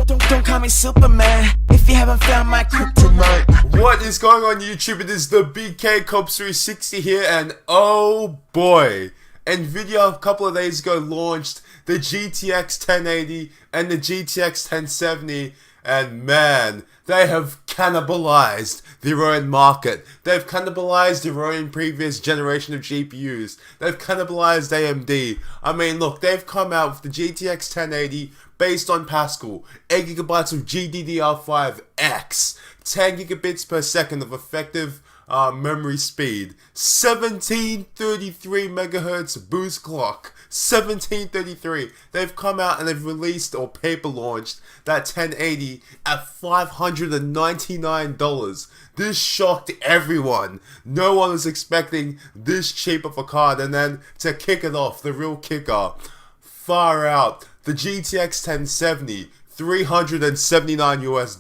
Don't call me Superman if you haven't found my kryptonite. What is going on YouTube? It is the BK Cops 360 here, and oh boy, NVIDIA a couple of days ago launched the GTX 1080 and the GTX 1070, and man, they have cannibalized their own market. They've cannibalized their own previous generation of GPUs. They've cannibalized AMD. I mean, look, they've come out with the GTX 1080 based on Pascal, 8 gigabytes of GDDR5X, 10 gigabits per second of effective memory speed, 1733 megahertz boost clock, 1733. They've come out and they've released or paper launched that 1080 at $599. This shocked everyone. No one was expecting this cheap of a card. And then to kick it off, the real kicker, far out, the GTX 1070, $379 US.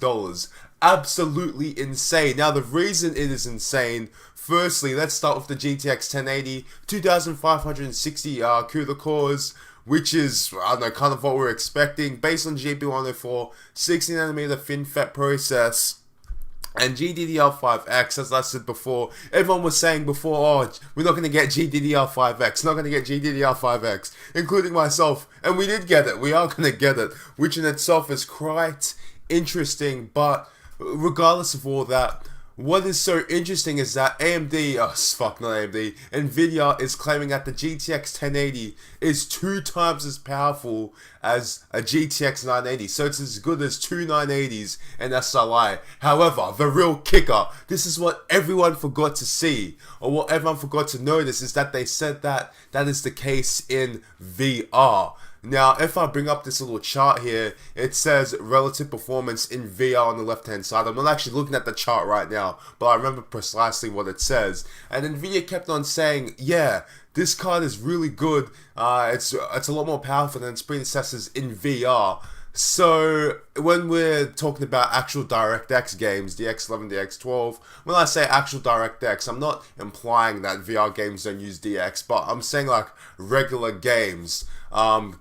Absolutely insane. Now the reason it is insane, firstly, let's start with the GTX 1080, 2560 CUDA cores, which is, I don't know, kind of what we're expecting, based on GP104, 60nm FinFET process, and GDDR5X. As I said before, everyone was saying before, oh, we're not going to get GDDR5X, not going to get GDDR5X, including myself, and we did get it. We are going to get it, which in itself is quite interesting. But regardless of all that, what is so interesting is that NVIDIA is claiming that the GTX 1080 is 2 times as powerful as a GTX 980. So it's as good as 2 980s in SLI. However, the real kicker, this is what everyone forgot to see, or what everyone forgot to notice, is that they said that that is the case in VR. Now, if I bring up this little chart here, it says relative performance in VR on the left-hand side. I'm not actually looking at the chart right now, but I remember precisely what it says. And NVIDIA kept on saying, yeah, this card is really good. It's a lot more powerful than its predecessors in VR. So, when we're talking about actual DirectX games, the X11, the X12, when I say actual DirectX, I'm not implying that VR games don't use DX, but I'm saying like regular games,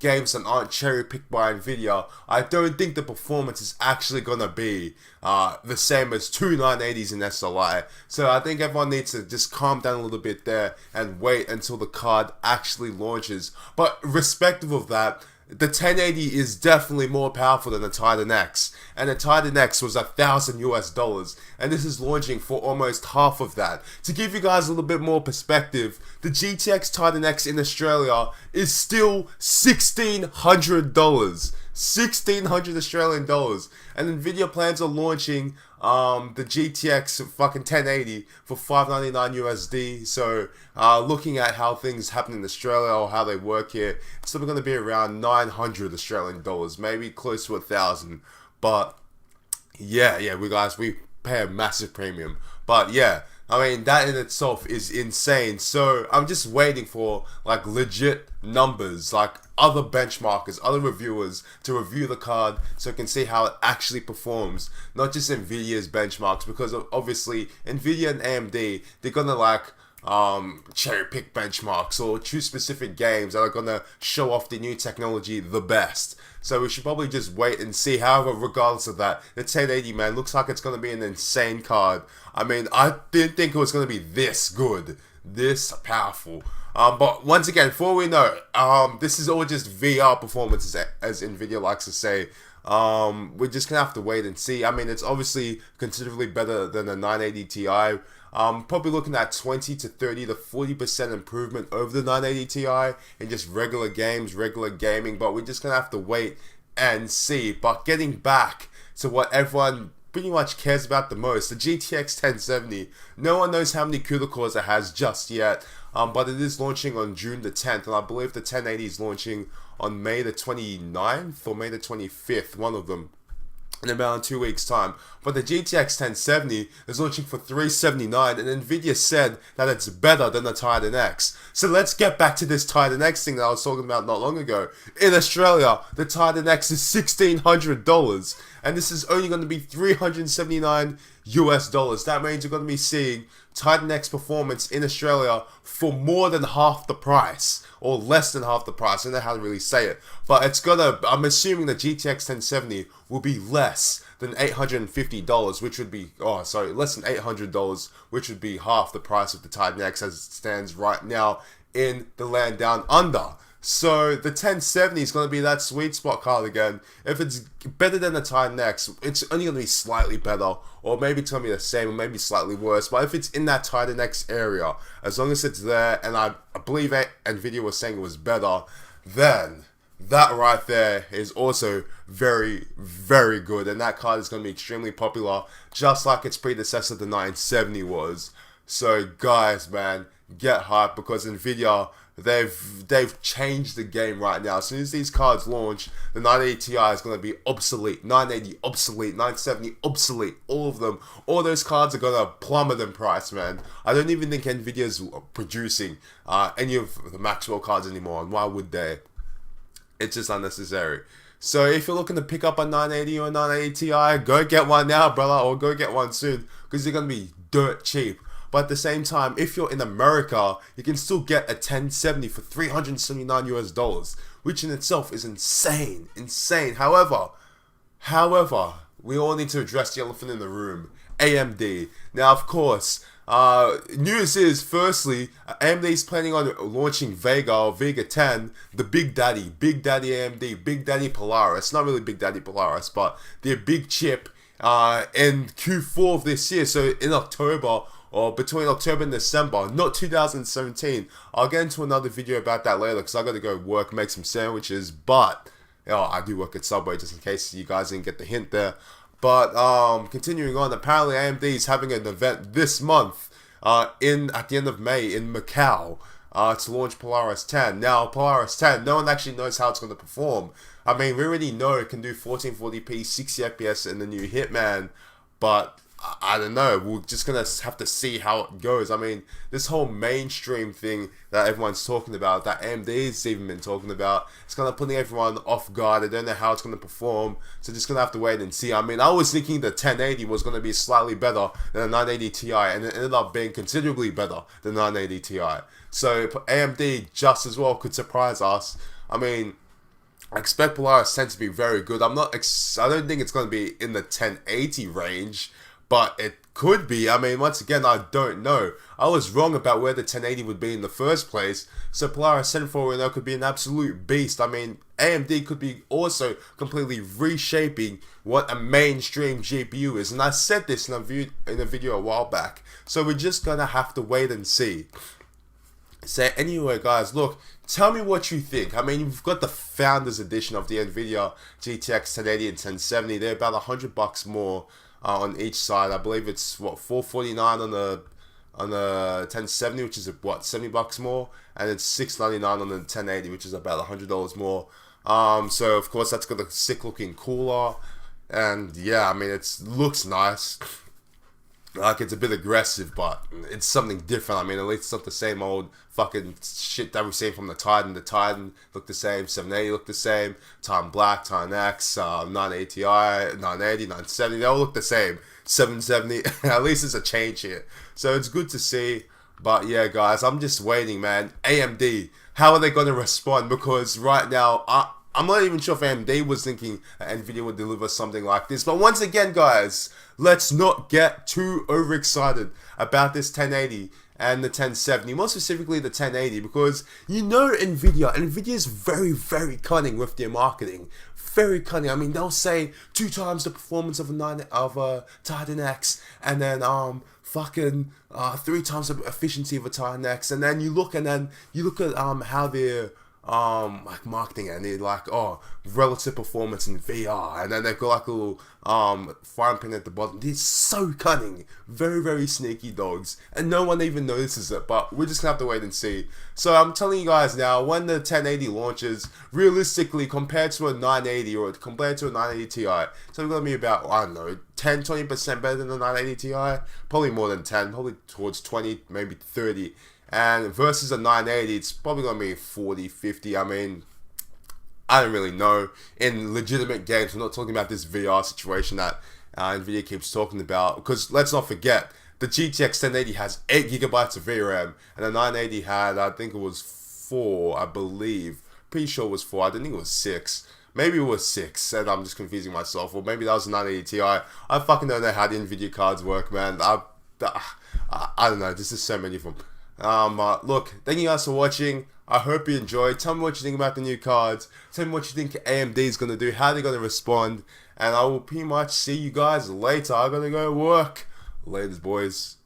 games that aren't cherry-picked by NVIDIA. I don't think the performance is actually gonna be the same as 2 980s in SLI. So I think everyone needs to just calm down a little bit there and wait until the card actually launches. But respective of that, the 1080 is definitely more powerful than the Titan X, and the Titan X was $1,000 US, and this is launching for almost half of that. To give you guys a little bit more perspective, the GTX Titan X in Australia is still $1,600. 1,600 Australian dollars, and NVIDIA plans on launching the GTX fucking 1080 for $599 USD. So looking at how things happen in Australia or how they work here, it's probably going to be around 900 Australian dollars, maybe close to 1,000. But yeah, we pay a massive premium. But yeah, I mean, that in itself is insane. So I'm just waiting for like legit numbers, like other benchmarkers, other reviewers to review the card so I can see how it actually performs, not just NVIDIA's benchmarks, because obviously NVIDIA and AMD, they're gonna like cherry pick benchmarks or choose specific games that are gonna show off the new technology the best. So we should probably just wait and see. However, regardless of that, the 1080, man, looks like it's gonna be an insane card. I mean, I didn't think it was gonna be this good, this powerful. But once again, before we know, this is all just VR performances, as NVIDIA likes to say. We're just gonna have to wait and see. I mean, it's obviously considerably better than the 980 Ti. Probably looking at 20 to 30 to 40% improvement over the 980 Ti in just regular games, regular gaming. But we're just gonna have to wait and see. But getting back to what everyone pretty much cares about the most, the GTX 1070. No one knows how many CUDA cores it has just yet, but it is launching on June the 10th, and I believe the 1080 is launching on May the 29th or May the 25th, one of them, in about 2 weeks time. But the GTX 1070 is launching for $379, and NVIDIA said that it's better than the Titan X. So let's get back to this Titan X thing that I was talking about not long ago. In Australia, the Titan X is $1,600, and this is only going to be $379 US dollars. That means you're going to be seeing Titan X performance in Australia for more than half the price, or less than half the price. I don't know how to really say it, but it's gonna, I'm assuming the GTX 1070 will be less than $850, which would be, less than $800, which would be half the price of the Titan X as it stands right now in the land down under. So the 1070 is going to be that sweet spot card again. If it's better than the Titan X, it's only going to be slightly better, or maybe it's going to be the same, or maybe slightly worse. But if it's in that Titan X area, as long as it's there, and I believe NVIDIA was saying it was better, then that right there is also very, very good. And that card is going to be extremely popular, just like its predecessor, the 970 was. So guys, man, get hyped, because NVIDIA, they've changed the game right now. As soon as these cards launch, the 980 Ti is going to be obsolete, 980 obsolete, 970 obsolete, all of them. All those cards are going to plummet in price, man. I don't even think NVIDIA's producing any of the Maxwell cards anymore, and why would they? It's just unnecessary. So if you're looking to pick up a 980 or a 980 Ti, go get one now, brother, or go get one soon, because they're going to be dirt cheap. But at the same time, if you're in America, you can still get a 1070 for $379 US, which in itself is insane. However, we all need to address the elephant in the room, AMD. Now, of course, news is, firstly, AMD is planning on launching Vega or Vega 10, the Big Daddy AMD, Big Daddy Polaris. Not really Big Daddy Polaris, but their big chip in Q4 of this year, so in October, or between October and December, not 2017. I'll get into another video about that later, because I got to go work, make some sandwiches, but I do work at Subway, just in case you guys didn't get the hint there. But continuing on, apparently AMD is having an event this month at the end of May in Macau to launch Polaris 10. Now, Polaris 10, no one actually knows how it's going to perform. I mean, we already know it can do 1440p, 60 FPS in the new Hitman, but I don't know, we're just going to have to see how it goes. I mean, this whole mainstream thing that everyone's talking about, that AMD's even been talking about, it's kind of putting everyone off guard. I don't know how it's going to perform, so just going to have to wait and see. I mean, I was thinking the 1080 was going to be slightly better than the 980 Ti, and it ended up being considerably better than the 980 Ti. So AMD just as well could surprise us. I mean, I expect Polaris 10 to be very good. I don't think it's going to be in the 1080 range, but it could be. I mean, once again, I don't know. I was wrong about where the 1080 would be in the first place. So Polaris 10 for could be an absolute beast. I mean, AMD could be also completely reshaping what a mainstream GPU is. And I said this in a video a while back. So we're just going to have to wait and see. So anyway, guys, look, tell me what you think. I mean, you've got the Founders Edition of the NVIDIA GTX 1080 and 1070. They're about $100 more on each side. I believe it's what, $449 on the 1070, which is what, $70 more, and it's $699 on the 1080, which is about $100 more. So of course that's got a sick looking cooler, and yeah, I mean, it looks nice. Like, it's a bit aggressive, but it's something different. I mean, at least it's not the same old fucking shit that we've seen from the Titan. The Titan looked the same, 780 looked the same, Titan Black, Titan X, 980 Ti, 980, 970, they all look the same. 770, at least there's a change here. So it's good to see, but yeah, guys, I'm just waiting, man. AMD, how are they going to respond? Because right now, I'm not even sure if AMD was thinking that NVIDIA would deliver something like this. But once again, guys, let's not get too overexcited about this 1080 and the 1070, more specifically the 1080, because you know NVIDIA is very, very cunning with their marketing. Very cunning. I mean, they'll say 2 times the performance of a Titan X, and then 3 times the efficiency of a Titan X, and then you look at how they're like marketing it, and they're like, oh, relative performance in VR, and then they've got like a little fine print at the bottom. They're so cunning, very, very sneaky dogs, and no one even notices it, but we're just gonna have to wait and see. So I'm telling you guys now, when the 1080 launches, realistically, compared to a 980 or compared to a 980 Ti, so it's gonna be about, I don't know, 10-20% better than the 980 Ti, probably more than 10, probably towards 20, maybe 30. And versus a 980, it's probably going to be 40, 50. I mean, I don't really know. In legitimate games, we're not talking about this VR situation that NVIDIA keeps talking about, because let's not forget, the GTX 1080 has 8 gigabytes of VRAM, and the 980 had, I think it was 4, I believe. Pretty sure it was 4, I didn't think it was 6. Maybe it was 6, and I'm just confusing myself. Or maybe that was a 980 Ti. I fucking don't know how the NVIDIA cards work, man. I don't know, there's just so many of them. Look, thank you guys for watching. I hope you enjoyed. Tell me what you think about the new cards. Tell me what you think AMD is going to do, how they're going to respond. And I will pretty much see you guys later. I'm going to go work. Laters, boys.